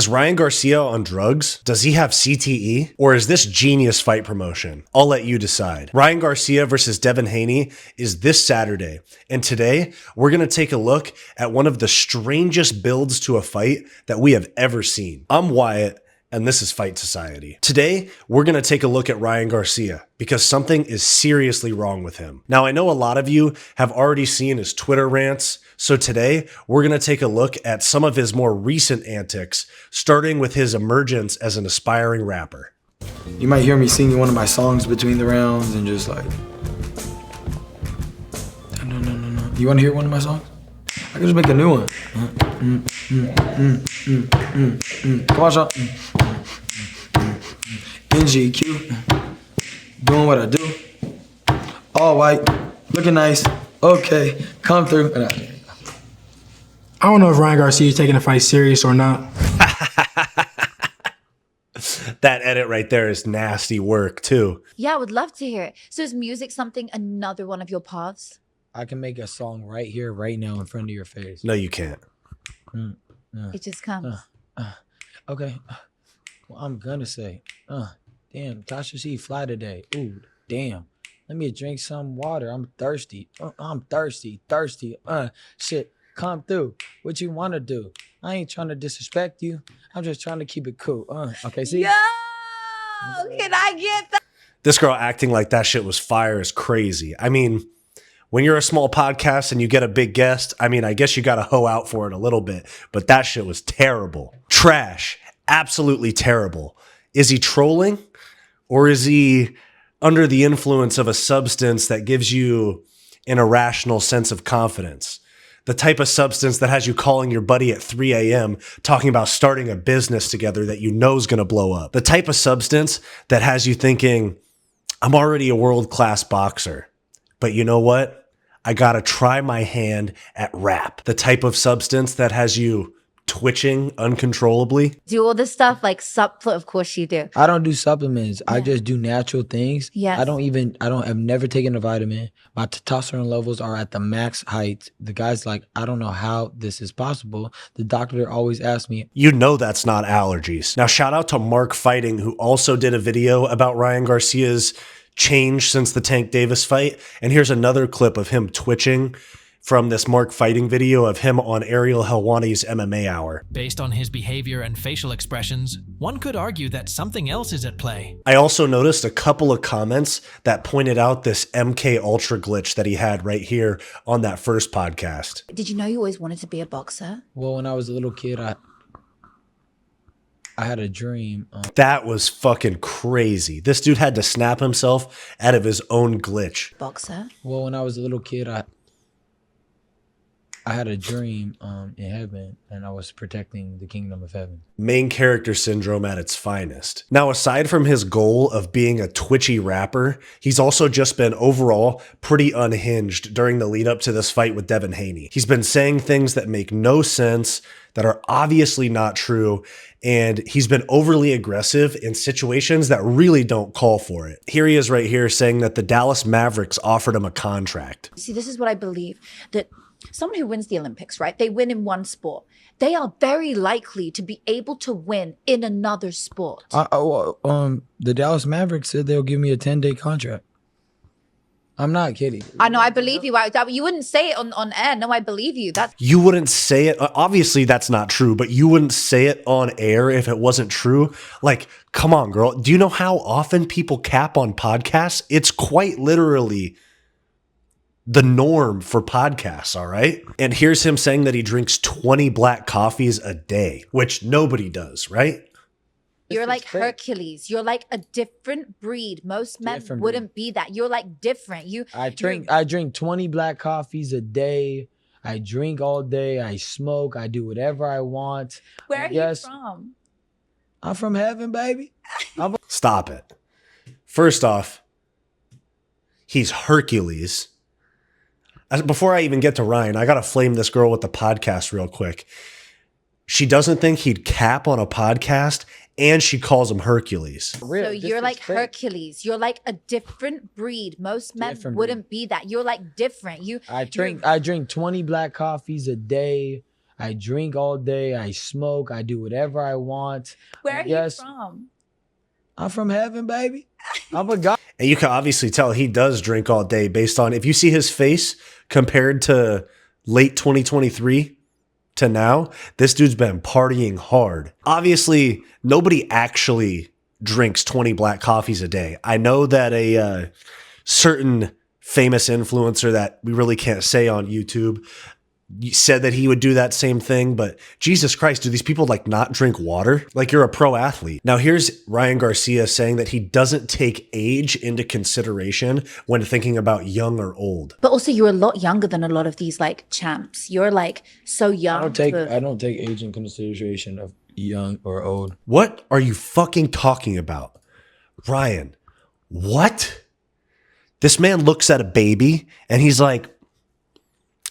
Is Ryan Garcia on drugs? Does he have CTE? Or is this genius fight promotion? I'll let you decide. Ryan Garcia versus Devin Haney is this Saturday. And today, we're going to take a look at one of the strangest builds to a fight that we have ever seen. I'm Wyatt, and this is Fight Society. Today, we're going to take a look at Ryan Garcia because something is seriously wrong with him. Now, I know a lot of you have already seen his Twitter rants, so today we're going to take a look at some of his more recent antics, starting with his emergence as an aspiring rapper. You might hear me singing one of my songs between the rounds and just like, no. You want to hear one of my songs? I can just make a new one. Come on, Sean. NGQ, doing what I do. All white, looking nice. Okay, come through. I don't know if Ryan Garcia is taking the fight serious or not. That edit right there is nasty work too. Yeah, I would love to hear it. So is music another one of your paths? I can make a song right here, right now, in front of your face. No, you can't. It just comes. Okay. Well, I'm gonna say, damn, Tasha, she fly today. Ooh, damn. Let me drink some water. I'm thirsty. I'm thirsty. Shit, come through. What you wanna do? I ain't trying to disrespect you. I'm just trying to keep it cool. Okay, see? Yo, can I get that? This girl acting like that shit was fire is crazy. I mean, when you're a small podcast and you get a big guest, I mean, I guess you got to hoe out for it a little bit, but that shit was terrible. Trash. Absolutely terrible. Is he trolling or is he under the influence of a substance that gives you an irrational sense of confidence? The type of substance that has you calling your buddy at 3 a.m. talking about starting a business together that you know is going to blow up. The type of substance that has you thinking, I'm already a world-class boxer, but you know what? I got to try my hand at rap. The type of substance that has you twitching uncontrollably. Do all this stuff like of course you do. I don't do supplements. Yeah. I just do natural things. Yes. I've never taken a vitamin. My testosterone levels are at the max height. The guy's like, I don't know how this is possible. The doctor always asks me. You know that's not allergies. Now shout out to Mark Fighting, who also did a video about Ryan Garcia's change since the Tank Davis fight. And here's another clip of him twitching from this Mark Fighting video of him on Ariel Helwani's MMA Hour. Based on his behavior and facial expressions, one could argue that something else is at play. I also noticed a couple of comments that pointed out this MK Ultra glitch that he had right here on that first podcast. Did you know you always wanted to be a boxer? Well, when I was a little kid, I had a dream. That was fucking crazy. This dude had to snap himself out of his own glitch. Boxer? Well, when I was a little kid, I had a dream in heaven, and I was protecting the kingdom of heaven. Main character syndrome at its finest. Now, aside from his goal of being a twitchy rapper, he's also just been overall pretty unhinged during the lead up to this fight with Devin Haney. He's been saying things that make no sense, that are obviously not true, and he's been overly aggressive in situations that really don't call for it. Here he is right here saying that the Dallas Mavericks offered him a contract. See, this is what I believe, that someone who wins the Olympics, right? They win in one sport. They are very likely to be able to win in another sport. The Dallas Mavericks said they'll give me a 10-day contract. I'm not kidding. I know, I believe you. You wouldn't say it on air. No, I believe you. You wouldn't say it. Obviously, that's not true, but you wouldn't say it on air if it wasn't true. Like, come on, girl. Do you know how often people cap on podcasts? It's quite literally the norm for podcasts, all right? And here's him saying that he drinks 20 black coffees a day, which nobody does, right? You're like Hercules. You're like a different breed. Most men wouldn't be that. You're like different. I drink 20 black coffees a day. I drink all day. I smoke. I do whatever I want. Where are you from? I'm from heaven, baby. Stop it. First off, he's Hercules. Before I even get to Ryan, I got to flame this girl with the podcast real quick. She doesn't think he'd cap on a podcast, and she calls him Hercules. So you're like Hercules. You're like a different breed. Most men wouldn't be that. You're like different. I drink 20 black coffees a day. I drink all day. I smoke. I do whatever I want. Where are Yes. you from? I'm from heaven, baby. I'm a God. And you can obviously tell he does drink all day based on if you see his face compared to late 2023 to now, this dude's been partying hard. Obviously, nobody actually drinks 20 black coffees a day. I know that a certain famous influencer that we really can't say on YouTube said that he would do that same thing, but Jesus Christ, do these people like not drink water? Like you're a pro athlete. Now here's Ryan Garcia saying that he doesn't take age into consideration when thinking about young or old. But also, you're a lot younger than a lot of these like champs. You're like so young. I don't take age in consideration of young or old. What are you fucking talking about? Ryan, what? This man looks at a baby and he's like,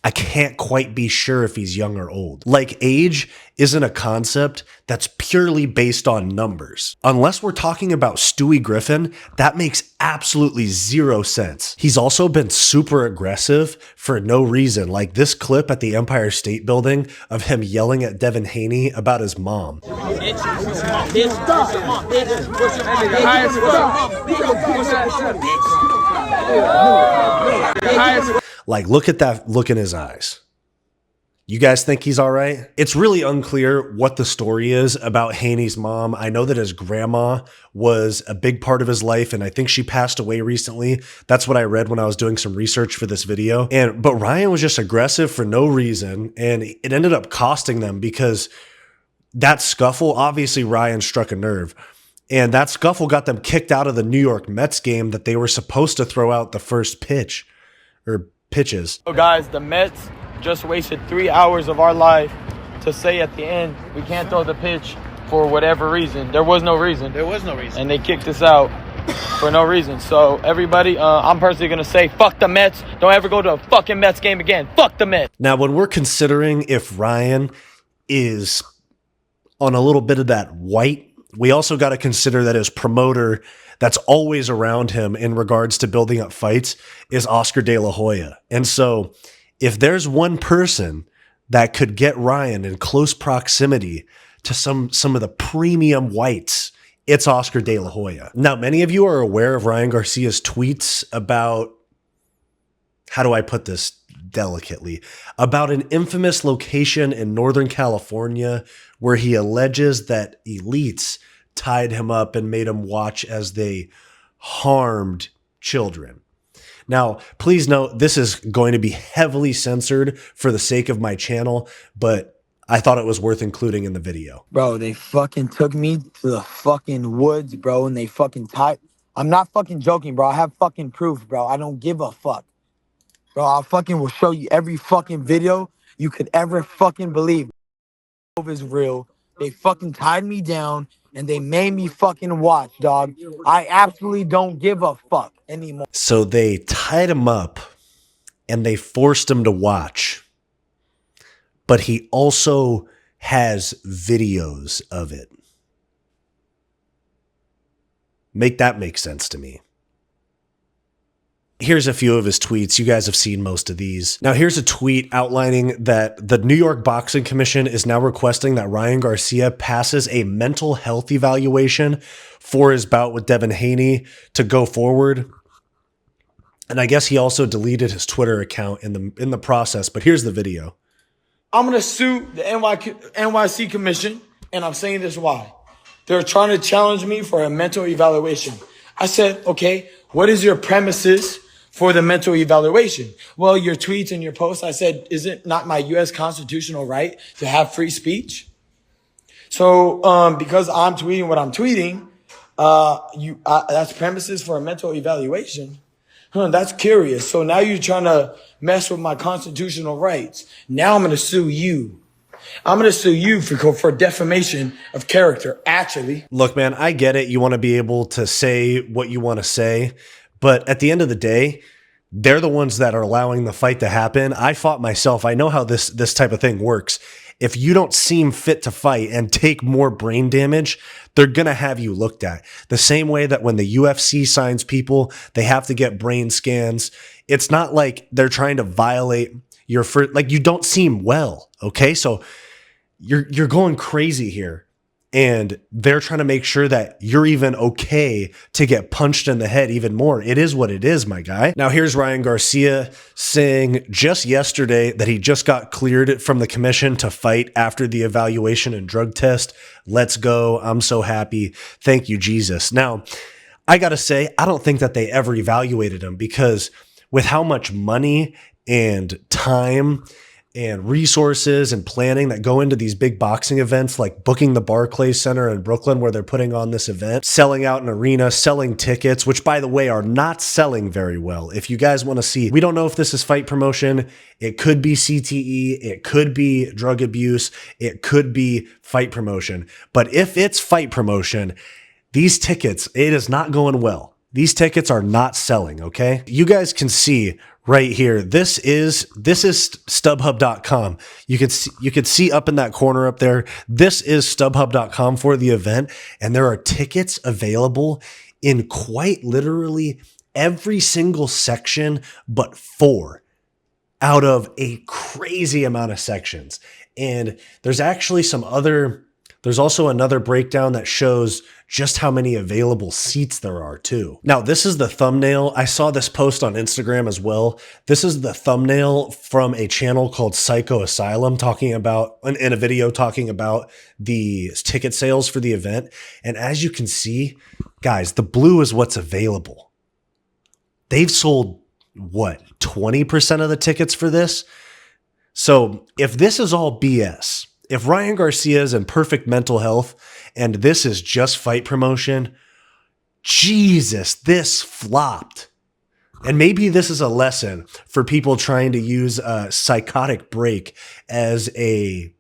I can't quite be sure if he's young or old. Like age isn't a concept that's purely based on numbers. Unless we're talking about Stewie Griffin, that makes absolutely zero sense. He's also been super aggressive for no reason, like this clip at the Empire State Building of him yelling at Devin Haney about his mom. Like, look at that look in his eyes. You guys think he's all right? It's really unclear what the story is about Haney's mom. I know that his grandma was a big part of his life, and I think she passed away recently. That's what I read when I was doing some research for this video. But Ryan was just aggressive for no reason, and it ended up costing them because that scuffle, obviously Ryan struck a nerve. And that scuffle got them kicked out of the New York Mets game that they were supposed to throw out the first pitch or pitches. So guys, the Mets just wasted 3 hours of our life to say at the end, we can't throw the pitch for whatever reason. There was no reason. And they kicked us out for no reason. So everybody, I'm personally going to say, fuck the Mets. Don't ever go to a fucking Mets game again. Fuck the Mets. Now, when we're considering if Ryan is on a little bit of that white, we also got to consider that his promoter that's always around him in regards to building up fights is Oscar De La Hoya. And so if there's one person that could get Ryan in close proximity to some of the premium whites, it's Oscar De La Hoya. Now, many of you are aware of Ryan Garcia's tweets about, how do I put this delicately, about an infamous location in Northern California where he alleges that elites tied him up and made him watch as they harmed children. Now, please note, this is going to be heavily censored for the sake of my channel, but I thought it was worth including in the video. Bro, they fucking took me to the fucking woods, bro, and they fucking tied. I'm not fucking joking, bro. I have fucking proof, bro. I don't give a fuck. Bro, I fucking will show you every fucking video you could ever fucking believe. Is real. They fucking tied me down and they made me fucking watch, dog. I absolutely don't give a fuck anymore. So they tied him up and they forced him to watch. But he also has videos of it. Make that make sense to me. Here's a few of his tweets. You guys have seen most of these. Now, here's a tweet outlining that the New York Boxing Commission is now requesting that Ryan Garcia passes a mental health evaluation for his bout with Devin Haney to go forward. And I guess he also deleted his Twitter account in the process, but here's the video. I'm going to sue the NYC Commission, and I'm saying this why. They're trying to challenge me for a mental evaluation. I said, okay, what is your premises for the mental evaluation? Well, your tweets and your posts, I said, is it not my U.S. constitutional right to have free speech? So, because I'm tweeting what I'm tweeting, that's premises for a mental evaluation. That's curious. So now you're trying to mess with my constitutional rights. Now I'm going to sue you. I'm going to sue you for defamation of character, actually. Look, man, I get it. You want to be able to say what you want to say. But at the end of the day, they're the ones that are allowing the fight to happen. I fought myself. I know how this type of thing works. If you don't seem fit to fight and take more brain damage, they're going to have you looked at. The same way that when the UFC signs people, they have to get brain scans. It's not like they're trying to violate you don't seem well. Okay. So you're going crazy here. And they're trying to make sure that you're even okay to get punched in the head even more. It is what it is, my guy. Now, here's Ryan Garcia saying just yesterday that he just got cleared from the commission to fight after the evaluation and drug test. Let's go. I'm so happy. Thank you, Jesus. Now, I got to say, I don't think that they ever evaluated him, because with how much money and time and resources and planning that go into these big boxing events, like booking the Barclays Center in Brooklyn where they're putting on this event, selling out an arena, selling tickets, which by the way are not selling very well. If you guys want to see, we don't know if this is fight promotion. It could be CTE. It could be drug abuse. It could be fight promotion. But if it's fight promotion, these tickets, it is not going well. These tickets are not selling, okay? You guys can see right here. This is StubHub.com. You could see up in that corner up there. This is StubHub.com for the event, and there are tickets available in quite literally every single section but 4 out of a crazy amount of sections. And there's actually there's also another breakdown that shows just how many available seats there are too. Now, this is the thumbnail. I saw this post on Instagram as well. This is the thumbnail from a channel called Psycho Asylum in a video talking about the ticket sales for the event. And as you can see, guys, the blue is what's available. They've sold, 20% of the tickets for this? So if this is all BS, if Ryan Garcia is in perfect mental health and this is just fight promotion, Jesus, this flopped. And maybe this is a lesson for people trying to use a psychotic break as a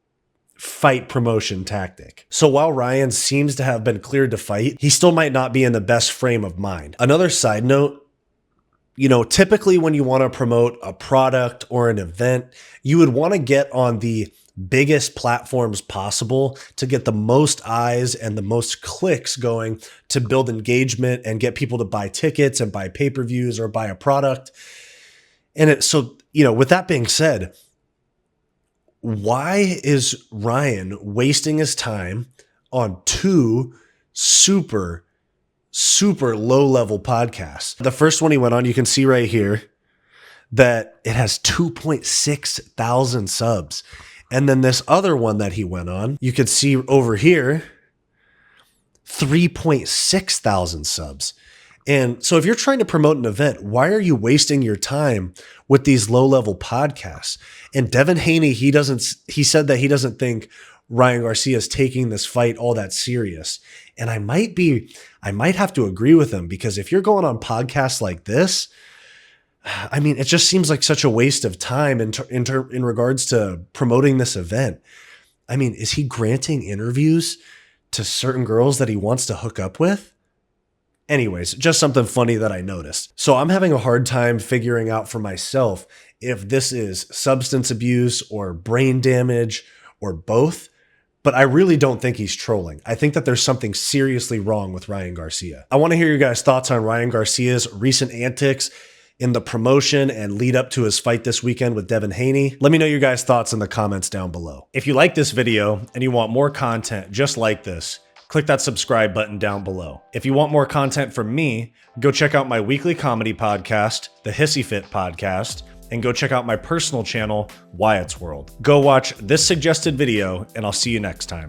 fight promotion tactic. So while Ryan seems to have been cleared to fight, he still might not be in the best frame of mind. Another side note, typically when you want to promote a product or an event, you would want to get on the biggest platforms possible to get the most eyes and the most clicks going to build engagement and get people to buy tickets and buy pay-per-views or buy a product. And with that being said, why is Ryan wasting his time on 2 super low-level podcasts? The first one he went on, you can see right here that it has 2.6 thousand subs. And then this other one that he went on, you could see over here, 3.6 thousand subs. And so if you're trying to promote an event, why are you wasting your time with these low-level podcasts? And Devin Haney, he said that he doesn't think Ryan Garcia is taking this fight all that serious. And I might have to agree with him, because if you're going on podcasts like this, it just seems like such a waste of time in regards to promoting this event. Is he granting interviews to certain girls that he wants to hook up with? Anyways, just something funny that I noticed. So I'm having a hard time figuring out for myself if this is substance abuse or brain damage or both. But I really don't think he's trolling. I think that there's something seriously wrong with Ryan Garcia. I want to hear your guys' thoughts on Ryan Garcia's recent antics in the promotion and lead up to his fight this weekend with Devin Haney. Let me know your guys' thoughts in the comments down below. If you like this video and you want more content just like this, click that subscribe button down below. If you want more content from me, go check out my weekly comedy podcast, the Hissyfit podcast, and go check out my personal channel, Wyatt's World. Go watch this suggested video, and I'll see you next time.